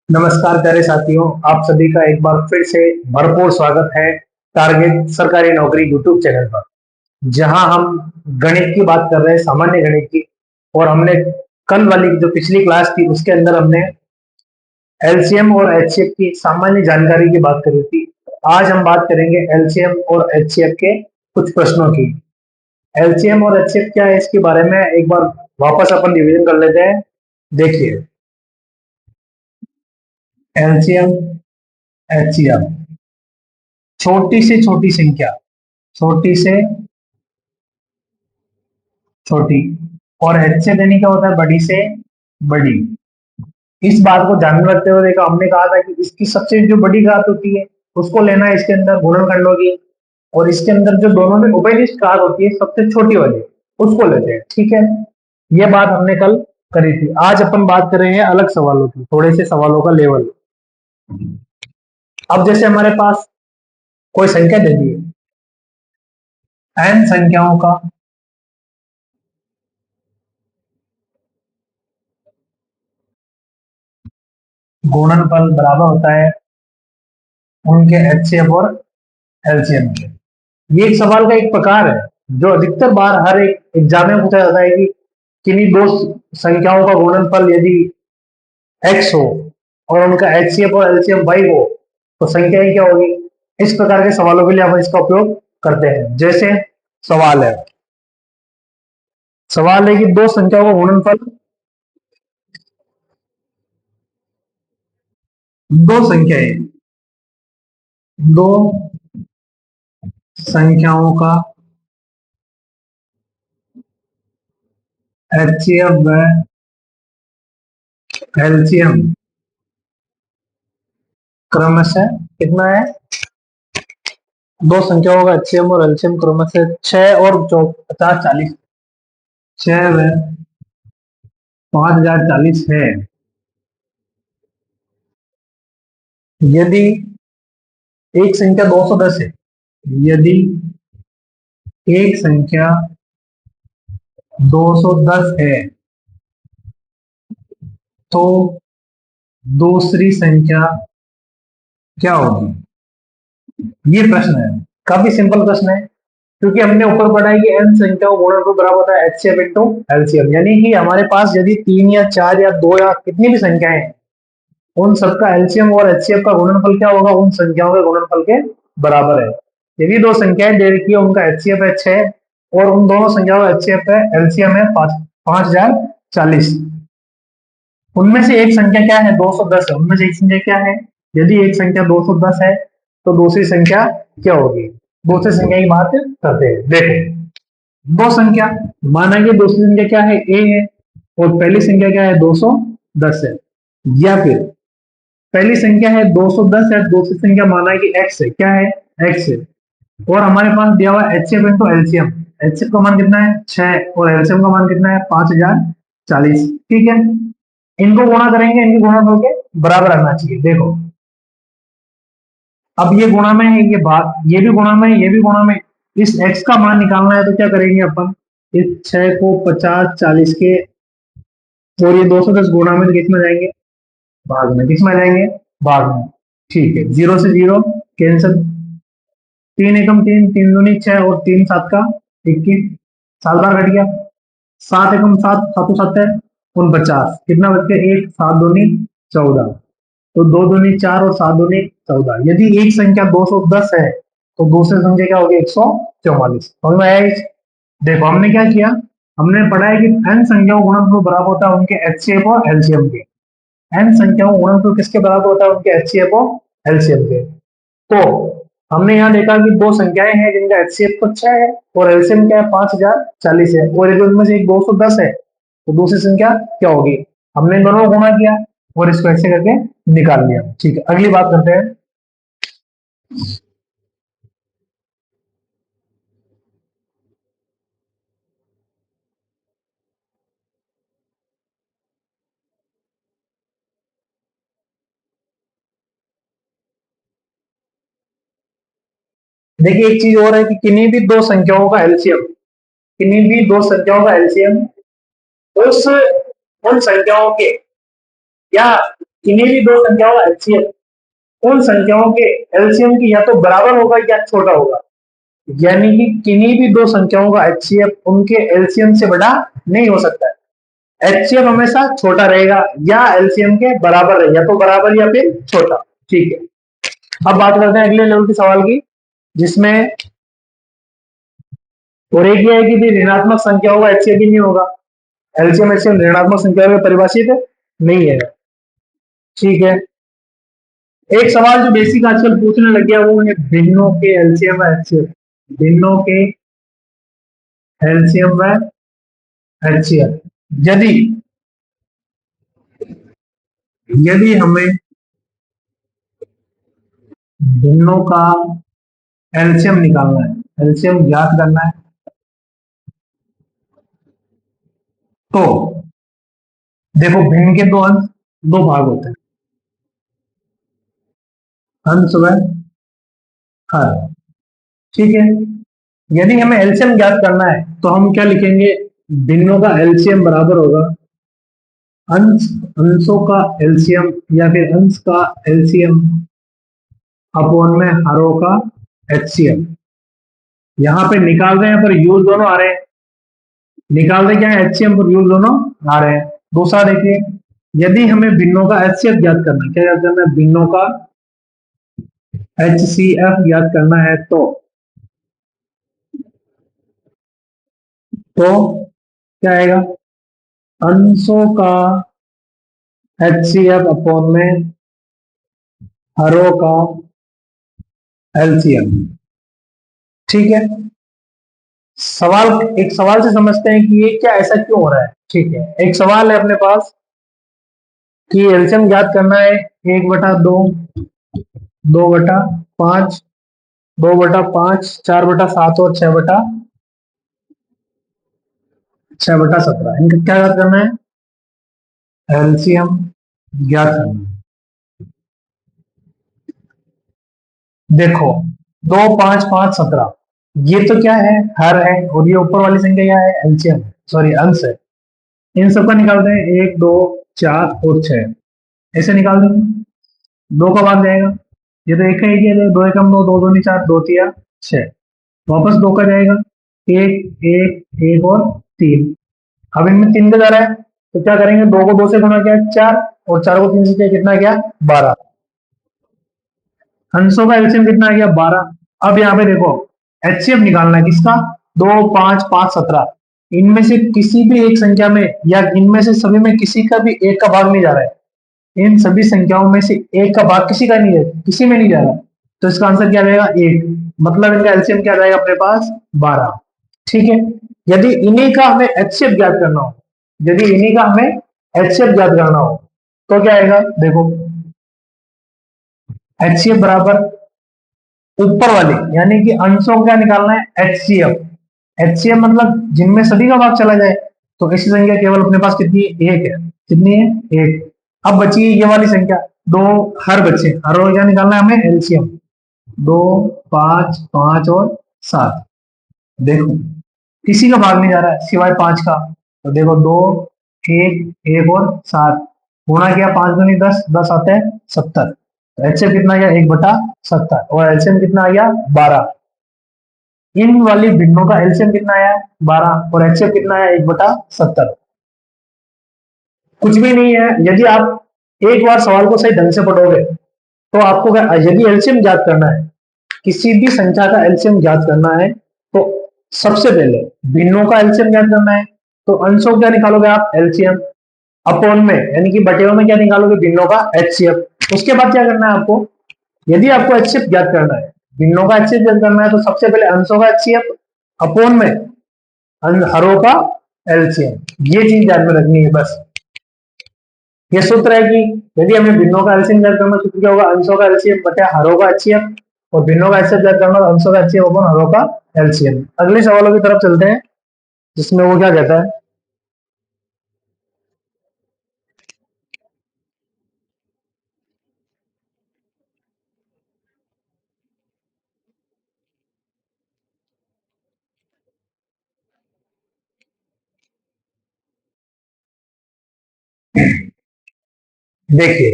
नमस्कार प्यारे साथियों, आप सभी का एक बार फिर से भरपूर स्वागत है टारगेट सरकारी नौकरी यूट्यूब चैनल पर। जहां हम गणित की बात कर रहे हैं, सामान्य गणित की। और हमने कल वाली जो पिछली क्लास थी उसके अंदर हमने एलसीएम और एचसीएफ की सामान्य जानकारी की बात करी थी। आज हम बात करेंगे एलसीएम और एचसीएफ के कुछ प्रश्नों की। एलसीएम और एचसीएफ क्या है इसके बारे में एक बार वापस अपन रिवीजन कर लेते हैं। देखिए, एलसीएम, एचसीएफ, छोटी से छोटी संख्या, छोटी से छोटी। और एच से देने क्या होता है, बड़ी से बड़ी। इस बात को ध्यान में रखते हुए देखा, हमने कहा था कि इसकी सबसे जो बड़ी घात होती है उसको लेना है इसके अंदर गुणनखंडों की। और इसके अंदर जो दोनों में उभयनिष्ठ घात होती है सबसे छोटी वाली, उसको लेते हैं। ठीक है, ये बात हमने कल करी थी। आज अपन बात कर रहे हैं अलग सवालों की, थोड़े से सवालों का लेवल। अब जैसे हमारे पास कोई संख्या दे दी है, एन संख्याओं का गुणनफल बराबर होता है उनके एचसीएफ और एलसीएम के। ये एक सवाल का एक प्रकार है जो अधिकतर बार हर एक एग्जाम में पूछा जाता है कि किन्हीं दो संख्याओं का गुणनफल यदि एक्स हो और उनका एचसीएफ और एलसीएम वाई हो तो संख्याएं क्या होगी। इस प्रकार के सवालों के लिए हम इसका उपयोग करते हैं। जैसे सवाल है कि दो संख्याओं का गुणनफल, दो संख्याएं, दो संख्याओं का एचसीएफ व एलसीएम क्रमशः कितना है। दो संख्याओं का एचसीएम और एलसीएम क्रमशः 6 और 50 40, 6 व 5040 है। यदि एक संख्या 210 है, यदि एक संख्या 210 है तो दूसरी संख्या क्या होगी। ये प्रश्न है, काफी सिंपल प्रश्न है। क्योंकि हमने ऊपर पढ़ा है कि एन संख्याओं गुणन को बराबर होता है एचसीएफ इंटू एलसीएम। यानी कि हमारे पास यदि 3 या 4 या 2 या कितनी भी संख्याएं हैं, उन सबका एलसीएम और एचसीएफ का गुणनफल क्या होगा, उन संख्याओं के गुणनफल के बराबर है। यदि दो संख्याएं दे रखी है, उनका एचसीएफ है 6 और उन दोनों संख्याओं का एचसीएफ है एलसीएम है 5040, उनमें से एक संख्या क्या है, 210 है। उनमें से एक संख्या क्या है, यदि एक संख्या 210 है तो दूसरी संख्या क्या होगी। दूसरी संख्या की बात करते हैं। देखो, दो संख्या, माना कि दूसरी संख्या क्या है, ए है, और पहली संख्या क्या है, 210 है। या फिर पहली संख्या है 210 है, दूसरी संख्या माना है कि एक्स है, क्या है, एक्स है। और हमारे पास दिया हुआ एचसीएफ इंटू एलसीएम, एचसीएफ का मान कितना है 6 और एलसीएम का मान कितना है 5040। ठीक है, इनको गुणा करेंगे, इनके गुणा करके बराबर आना चाहिए। देखो, अब ये गुणा में है, ये भाग, ये भी गुणा में है, ये भी गुणा में। इस x का मान निकालना है तो क्या करेंगे अपन, इस 6 को 5040 के और ये 210 गुणा में, तो किस में जाएंगे, भाग में। किस में जाएंगे, भाग में। ठीक है, 0 से 0 कैंसिल, 3 एकम 3, 3 दूनी 6 और 3 7 का 21, 7 बार कट गया। 7 एकम 7, 7 7 49, कितना बच गया, 1, 7 दूनी 14, तो 2 दूनी 4 और 7 दूनी 14। यदि एक संख्या 210 है तो दूसरी संख्या क्या होगी, 144। समझ में आया। देखो, हमने क्या किया, हमने पढ़ा है कि एन संख्याओं गुणनफल बराबर होता है उनके एचसीएफ और एलसीएम के। एन संख्याओं गुणनफल किसके बराबर होता है, उनके एचसीएफ और एलसीएम के। तो हमने यहाँ देखा कि दो संख्याएं हैं जिनका एचसीएफ तो 6 है और एलसीएम क्या है, 5040 है। और यदि उनमें से एक 210 है तो दूसरी संख्या क्या होगी। हमने इन दोनों को गुणा किया और इसको ऐसे करके निकाल लिया। ठीक है, अगली बात करते हैं। देखिए, एक चीज और है कि किन्हीं भी दो संख्याओं का एलसीएम, किन्हीं भी दो संख्याओं का एलसीएम उस उन संख्याओं के या किन्हीं भी दो संख्याओं का एलसीएम उन संख्याओं के एलसीएम की या तो बराबर होगा या छोटा होगा। यानी कि किन्हीं भी दो संख्याओं का एचसीएफ उनके एलसीएम से बड़ा नहीं हो सकता है। एचसीएफ हमेशा छोटा रहेगा या एलसीएम के बराबर रहेगा, या तो बराबर या फिर छोटा। ठीक है, अब बात करते हैं अगले लेवल के सवाल की, जिसमें और एक ये है कि ऋणात्मक संख्याओं का एचसीएफ भी नहीं होगा। एलसीएम एचसीएफ ऋणात्मक संख्याओं में परिभाषित नहीं है। ठीक है, एक सवाल जो बेसिक आजकल पूछने लग गया वो है भिन्नों के एलसीएम व एचसीएफ। भिन्नों के एलसीएम व एचसीएफ, यदि यदि हमें भिन्नों का एलसीएम निकालना है, एलसीएम ज्ञात करना है, तो देखो भिन्न के दो अंश, दो भाग होते हैं, अंश व हर। ठीक है, यदि हमें एलसीएम ज्ञात करना है तो हम क्या लिखेंगे, भिन्नों का एलसीएम बराबर होगा अंश, अंशों का एलसीएम या फिर अंश का एलसीएम अपॉन में हरों का एचसीएम। यहाँ पे निकाल रहे हैं पर यूज दोनों आ रहे हैं, निकाल रहे क्या है, एचसीएम पर यूज दोनों आ रहे हैं। दूसरा देखिए, यदि हमें भिन्नों का एचसीएफ ज्ञात करना है, क्या ज्ञात करना है, भिन्नों का एचसीएफ ज्ञात करना है, तो क्या आएगा, अंशों का एचसीएफ अपॉन में हरों का एलसीएम। ठीक है, सवाल, एक सवाल से समझते हैं कि ये क्या ऐसा क्यों हो रहा है। ठीक है, एक सवाल है अपने पास कि एलसीएम ज्ञात करना है, 1/2, 2/5, 2/5, 4/7 और 6/17, इनका क्या ज्ञात करना है, एलसीएम ज्ञात करना है। देखो 2, 5, 5, 17, ये तो क्या है, हर है, और ये ऊपर वाली संख्या क्या है, एलसीएम, सॉरी अंश है। इन सबका निकालते हैं, 1, 2, 4 और 6, ऐसे निकाल देंगे। दो का भाग जाएगा, ये तो एक है, एक है, दो एकम दो, दो दूनी चार, दो तिया छह, वापस दो का जाएगा, एक एक एक और तीन। अब इनमें तीन का जा रहा है तो क्या करेंगे, दो को दो से गुणा किया चार, और चार को तीन से किया, कितना गया, 12। अंशों का एलसीएम कितना आ गया, 12। अब यहाँ पे देखो एचसीएफ निकालना है किसका, 2, 5, 5, 17, इनमें से किसी भी एक संख्या में या इनमें से सभी में किसी का भी एक का भाग नहीं जा रहा है। इन सभी संख्याओं में से एक का भाग किसी का नहीं है, किसी में नहीं जा रहा, तो इसका आंसर क्या रहेगा, एक। मतलब इनका एलसीएम क्या रहेगा अपने पास, 12। ठीक है, यदि इन्हीं का हमें एचसीएफ ज्ञात करना हो, यदि इन्हीं का हमें एचसीएफ ज्ञात करना हो तो क्या आएगा, देखो एचसीएफ बराबर ऊपर वाले यानी कि अंशों का क्या निकालना है, एचसीएफ। एचसीएफ मतलब जिनमें सभी का भाग चला जाए, तो ऐसी संख्या केवल अपने पास कितनी है, एक है। कितनी है, एक। अब बची ये वाली संख्या, दो हर बचे, हर और क्या निकालना है हमें, एलसीएम। 2, 5, 5 और 7, देखो किसी का भाग नहीं जा रहा है सिवाय 5 का, तो देखो दो, एक एक और 7, गुणा किया, 5 दूनी 10, 10 आते हैं 70, तो एचसीएफ कितना आ गया, 1/70, और एलसीएम कितना आ गया, 12। इन वाली भिन्नों का एलसीएम कितना आया है, 12, और एचसीएफ कितना आया, 1/70। कुछ भी नहीं है, यदि आप एक बार सवाल को सही ढंग से पढ़ोगे तो आपको यदि एलसीएम ज्ञात करना है, किसी भी संख्या का एलसीएम ज्ञात करना है, तो सबसे पहले भिन्नों का एलसीएम ज्ञात करना है, तो अंशों क्या निकालोगे आप, एलसीएम, अपॉन में यानी कि बटेवा में क्या निकालोगे, भिन्नों का एचसीएफ। उसके बाद क्या करना है आपको, यदि आपको एचसीएफ ज्ञात करना है, भिन्नों का एचसीएफ ज्ञात करना है, तो सबसे पहले अंशों का एचसीएफ अपॉन में हरों का एलसीएम, ये चीज ध्यान में रखनी है बस। ये सूत्र है कि यदि हमें भिन्नों का एलसीएम ज्ञात करना, सूत्र क्या होगा, अंशों का एलसीएम बटा हरों का एचसीएफ, और भिन्नों का एचसीएफ ज्ञात करना, अंशों का एचसीएफ अपॉन हरों का एलसीएम। अगले सवालों की तरफ चलते हैं, जिसमें वो क्या कहता है, देखिए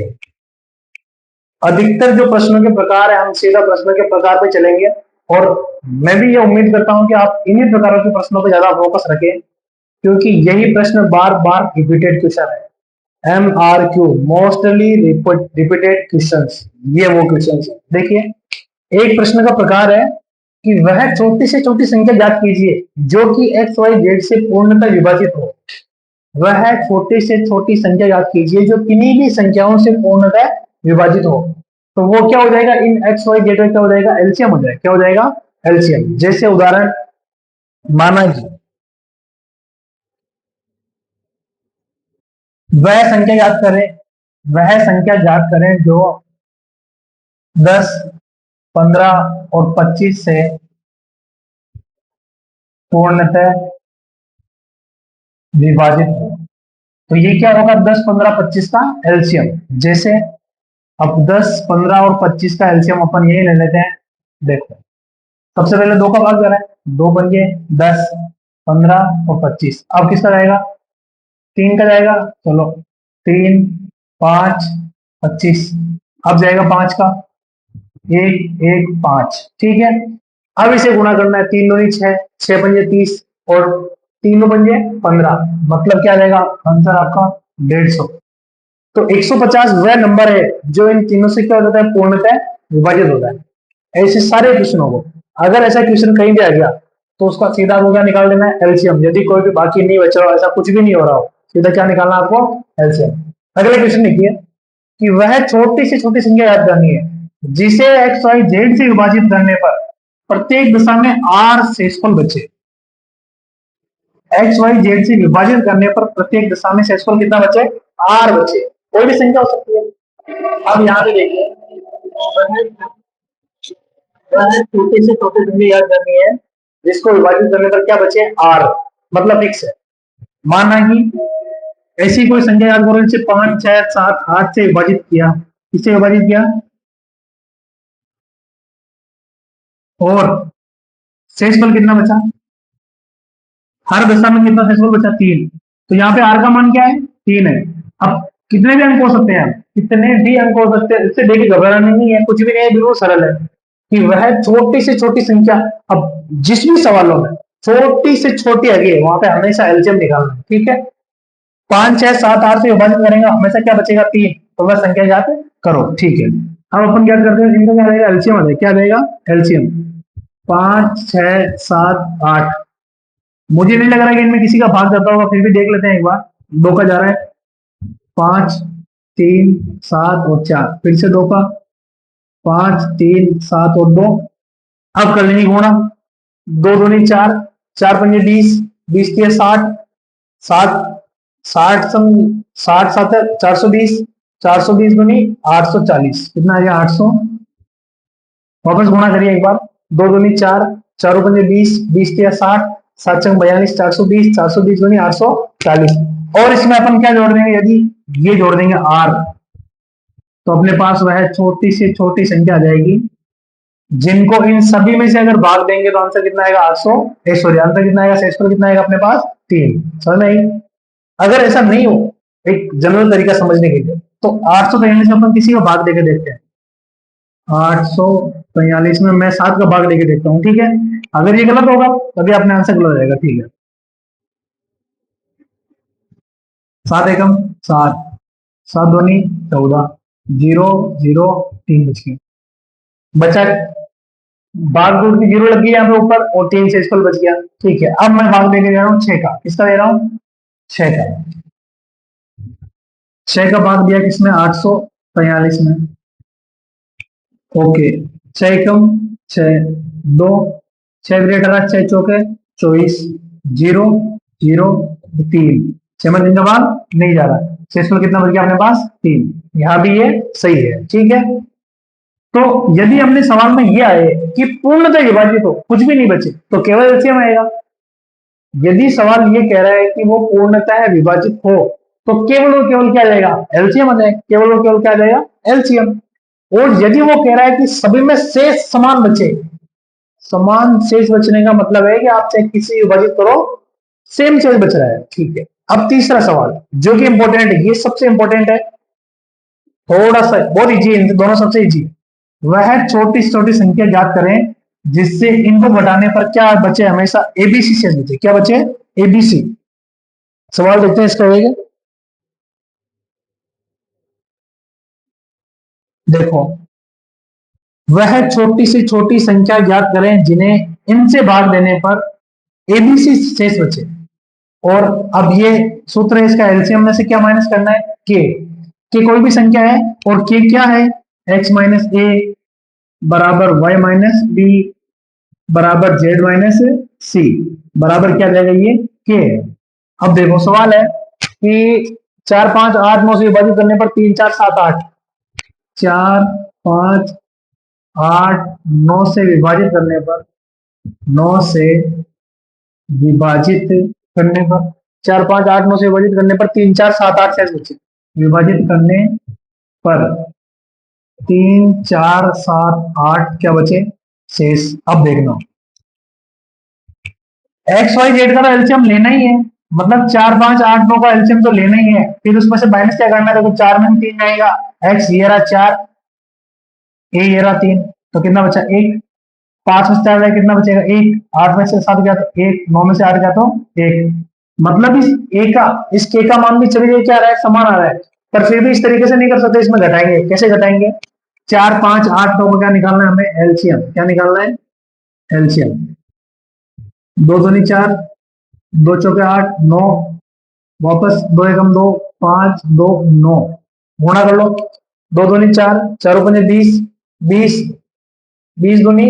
अधिकतर जो प्रश्नों के प्रकार है, हम सीधा प्रश्नों के प्रकार पे चलेंगे, और मैं भी ये उम्मीद करता हूं कि आप इन्हीं प्रकारों के प्रश्नों पर ज्यादा फोकस रखें, क्योंकि यही प्रश्न बार बार रिपीटेड क्वेश्चन है। MRQ, मोस्टली रिपीटेड क्वेश्चंस, ये वो क्वेश्चंस है। देखिए, एक प्रश्न का प्रकार है कि वह छोटी से छोटी संख्या ज्ञात कीजिए जो कि एक्स वाई जेड से पूर्णतः विभाजित हो। वह छोटी से छोटी संख्या याद कीजिए जो किन्हीं भी संख्याओं से पूर्णतः विभाजित हो। तो वो क्या हो जाएगा, इन एक्स वाई जेड क्या हो जाएगा, एलसीएम हो जाएगा। क्या हो जाएगा, एलसीएम। जैसे उदाहरण माना जी, वह संख्या याद करें, वह संख्या याद करें जो 10, 15 और 25 से पूर्णतः विभाजित हो। तो ये क्या होगा, 10, 15, 25 का एलसीएम। जैसे अब 10, 15 और 25 का एलसीएम अपन यही ले लेते हैं। देखो, सबसे पहले दो का भाग करें, दो बन गए 10, 15 और 25। अब किसका जाएगा, तीन का जाएगा। चलो, 3, 5, 25। अब जाएगा 5 का, 1, 1, 5। ठीक है, अब इसे गुणा करना है, 3 दूनी 6, 6 पंजे 30 और 3 पंजे 15। मतलब क्या जाएगा आंसर आपका, 150। तो 150 वह नंबर है जो इन तीनों से क्या होता है, पूर्णतः विभाजित होता है। ऐसे सारे क्वेश्चनों को, अगर ऐसा क्वेश्चन कहीं भी आ गया तो उसका सीधा आपको क्या निकाल देना है, एलसीएम। यदि कोई भी बाकी नहीं बचा हो, ऐसा कुछ भी नहीं हो रहा हो, सीधा क्या निकालना है आपको, एलसीएम। अगले क्वेश्चन लिखिए कि वह छोटी से छोटी संख्या याद करनी है जिसे एक्स वाई जेड से विभाजित करने पर प्रत्येक दिशा में आर शेषफल बचे। एक्स वाई जेड से विभाजित करने पर प्रत्येक दिशा में शेषफल कितना बचे, आर बचे। कोई भी संख्या हो सकती है। अब यहाँ पे देखिए, छोटे से छोटे संख्या याद करनी है जिसको विभाजित करने पर क्या बचे, आर, मतलब फिक्स है। माना कि ऐसी कोई संख्या याद करो जिसे 5, 6, 7, 8 से विभाजित किया, किससे विभाजित किया, और शेषफल कितना बचा, हर दशा में कितना शेषफल बचा, 3। तो यहाँ पे आर का मान क्या है, 3 है। अब कितने भी अंक हो सकते हैं, कितने भी अंक हो सकते हैं, इससे देखिए घबराना नहीं है, कुछ भी नहीं है, बिल्कुल सरल है कि वह छोटी से छोटी संख्या। अब जिस भी सवालों में छोटी से छोटी है वहां पे हमेशा एलसीएम निकालना है। ठीक है, 5, 6, 7, 8 से विभाजित करेंगे, हमेशा क्या बचेगा, 3। तो वह संख्या याद करो। ठीक है, अब अपन क्या करते हैं, इनका क्या रहेगा, एलसीएम आ जाएगा। क्या रहेगा, एलसीएम। 5, 6, 7, 8। मुझे नहीं लग रहा कि इनमें किसी का भाग जाता होगा, फिर भी देख लेते हैं एक बार। दो का जा रहा है, 5, 3, 7 और 4। फिर से दो का, 5, 3, 7 और 2। अब कर लेंगे गुणा, दो दूनी 4, 4 पंजे 20, 20 के 60, 60, 60 सम 60 7 420, 420 दूनी 840। कितना आ गया, 800। वापस गुणा करिए एक बार, दो दूनी 4, चारों पंजे 20, 20 के 60, 7 चंग 42, 420, 420 दूनी 840। और इसमें अपन क्या जोड़ देंगे, यदि ये जोड़ देंगे आर, तो अपने पास वह छोटी से छोटी संख्या आ जाएगी जिनको इन सभी में से अगर भाग देंगे तो आंसर कितना आएगा, 800। सॉरी, आंसर कितना आएगा, शेषफल कितना आएगा अपने पास, 3। समझ नहीं, अगर ऐसा नहीं हो, एक जनरल तरीका समझने के लिए, तो 843 में अपन किसी का भाग देके देखते हैं। 843 में मैं 7 का भाग देके देखता हूँ। ठीक है, अगर ये गलत होगा तभी अपने आंसर गलत रहेगा। ठीक है, 7 एकम 7, 7 दूनी 14, 0, 0, 3 बच गए। बचा भाग दूर की 0 लग गई यहाँ पे ऊपर, और 3 शेषफल बच गया। ठीक है, अब मैं भाग देने जा रहा हूँ 6 का। किसका दे रहा हूँ, 6 का। 6 का भाग दिया किसमें, 843 में। ओके, 6 एकम 6, 2, 6 ग्रेट 6 चौके 24, 0, 0, 3। 6 में 3 का भाग नहीं जा रहा, शेषफल कितना बच गया अपने पास, 3। यहाँ भी ये सही है। ठीक है, तो यदि हमने सवाल में ये आए कि पूर्णतः विभाजित हो, कुछ भी नहीं बचे, तो केवल एलसीएम आएगा। यदि सवाल ये कह रहा है कि वो पूर्णतः विभाजित हो, तो केवल और केवल क्या जाएगा, एलसीएम आ जाएगा। केवल और केवल क्या जाएगा, एलसीएम। और यदि वो कह रहा है कि सभी में शेष समान बचे, समान शेष बचने का मतलब है कि आप चाहे किसी विभाजित करो, सेम शेष बच रहा है। ठीक है, अब तीसरा सवाल जो कि इंपॉर्टेंट है, ये सबसे इंपॉर्टेंट है। थोड़ा सा बहुत इजी है, दोनों सबसे इजी। वह छोटी से छोटी संख्या ज्ञात करें जिससे इनको घटाने पर क्या बचे, हमेशा एबीसी शेष बचे। क्या बचे? एबीसी। सवाल देखते हैं इसका होगा। देखो, वह छोटी से छोटी संख्या ज्ञात करें जिन्हें इनसे भाग देने पर एबीसी शेष बचे। और अब ये सूत्र है, इसका एलसीएम में से क्या माइनस करना है? के कोई भी संख्या है, और के क्या है? एक्स माइनस ए बराबर वाई माइनस बी बराबर जेड माइनस सी बराबर क्या जाएगा? ये के है। अब देखो सवाल है कि 4 5 8 9 से विभाजित करने पर 3 4 7 8, 4 5 8 9 से विभाजित करने पर, 9 से विभाजित करने पर, 4 5 8 9 से विभाजित करने पर 3 4 7 8 शेष बचे। विभाजित करने पर 3 4 7 8 क्या बचे? शेष। अब देखना, एक्स वाई जेड का तो एलसीएम लेना ही है, मतलब 4 5 8 9 का एलसीएम तो लेना ही है। फिर उसमें से माइनस क्या करना है? देखो 4 में 3 आएगा, एक्स ये रहा 4, ए ये रहा 3, तो कितना बचा? 1। 5 में से 4 कितना बचेगा? 1। 8 में से 7 गया तो 1, 9 में से 8 गया तो 1। मतलब इस ए का, इस के का मान भी चली जाए क्या आ रहा है? समान आ रहा है। पर फिर भी इस तरीके से नहीं कर सकते, इसमें घटाएंगे। कैसे घटाएंगे? 4 5 8 9 का क्या निकालना है हमें? एलसीएम। क्या निकालना है? एलसीएम। 2 दूनी 4, 2 चौके 8 9, वापस 2 एकम 2, 5 2 9, गुणा कर लो। 2 दूनी 4, 4 पंजे 20, 20 20 दूनी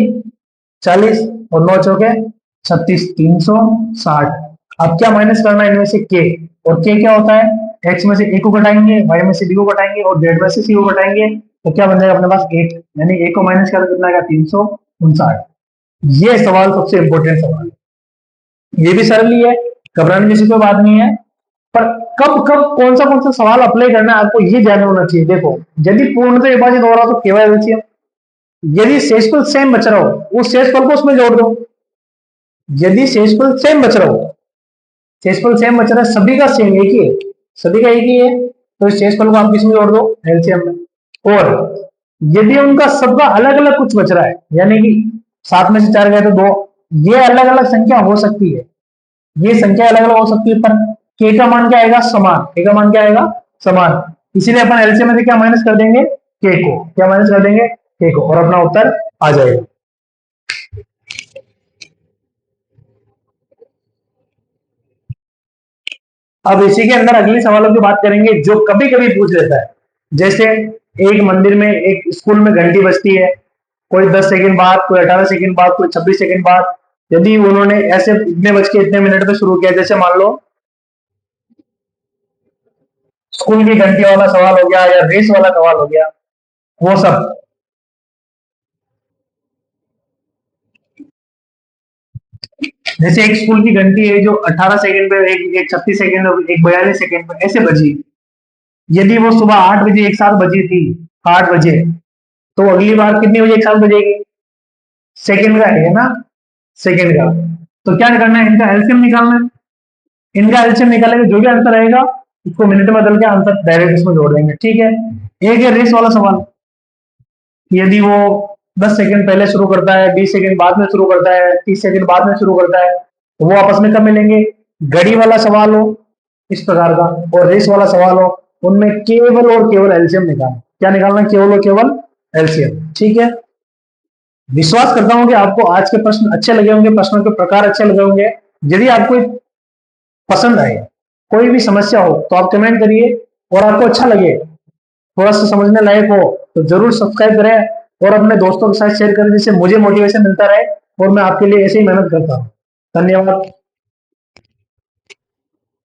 40 और 9 चौके 36, 360। अब क्या माइनस करना है? इनमें से के, और के क्या होता है? एक्स में से ए को घटाएंगे, वाई में से बी को घटाएंगे और जेड में से सी को घटाएंगे, तो क्या बन जाएगा अपने पास? 8। यानी ए को माइनस करें कितना आएगा? 359। ये सवाल सबसे इंपॉर्टेंट सवाल है। ये भी सरल ही है, घबराने जैसी कोई बात नहीं है। पर कब कब कौन सा सवाल अप्लाई करना है आपको ये ध्यान होना चाहिए। देखो, यदि पूर्णतः विभाजित हो रहा हो तो केवल एलसीएम, यदि शेषफल सेम बच रहा हो उस शेषफल को उसमें जोड़ दो। यदि शेषफल सेम बच रहा हो, शेषफल सेम बच रहा है, सभी का सेम एक ही है, सभी का एक ही है, तो इस शेषफल को आप किसमें जोड़ दो? एलसीएम में। और यदि उनका सबका अलग अलग कुछ बच रहा है, यानी कि 7 में से 4 गए तो 2, ये अलग अलग संख्या हो सकती है, ये संख्या अलग अलग हो सकती है, पर के का मान क्या आएगा? समान। के का मान क्या आएगा? समान। इसीलिए अपन एलसीएम में से क्या माइनस कर देंगे? के को। क्या माइनस कर देंगे? के को, और अपना उत्तर आ जाएगा। अब इसी के अंदर अगले सवालों की बात करेंगे जो कभी कभी पूछ लेता है। जैसे एक मंदिर में, एक स्कूल में घंटी बजती है, कोई 10 सेकंड बाद, कोई 18 सेकंड बाद, कोई 26 सेकंड बाद। यदि उन्होंने ऐसे इतने बज के इतने मिनट पे शुरू किया, जैसे मान लो स्कूल की घंटी वाला सवाल हो गया या रेस वाला सवाल हो गया, वो सब। जैसे एक स्कूल की घंटी है जो 18 सेकंड पे, एक 36 सेकंड और एक 42 सेकंड पे ऐसे बजी। यदि वो सुबह 8 बजे एक साथ बजी थी, 8 बजे, तो अगली बार कितने बजे एक साथ बजेगी? सेकंड का है ना, सेकंड का। तो क्या करना है? इनका एलसीएम निकालना है। इनका एलसीएम निकालेंगे, जो भी आंसर आएगा उसको मिनट में बदल के आंसर डायरेक्ट इसमें जोड़ देंगे। ठीक है। एक है रेस वाला सवाल, यदि वो 10 सेकंड पहले शुरू करता है, 20 सेकंड बाद में शुरू करता है, 30 सेकंड बाद में शुरू करता है, तो वो आपस में कब मिलेंगे? घड़ी वाला सवाल हो इस प्रकार का और रेस वाला सवाल हो, उनमें केवल और केवल एलसीएम निकालना। क्या निकालना? केवल और केवल एलसीएम। ठीक है। विश्वास करता हूं कि आपको आज के प्रश्न अच्छे लगे होंगे, प्रश्नों के प्रकार अच्छे लगे होंगे। यदि आपको पसंद आए, कोई भी समस्या हो, तो आप कमेंट करिए, और आपको अच्छा लगे, थोड़ा सा समझने लायक हो, तो जरूर सब्सक्राइब करें और अपने दोस्तों के साथ शेयर करें, जिससे मुझे मोटिवेशन मिलता रहे और मैं आपके लिए ऐसे ही मेहनत करता हूँ। धन्यवाद।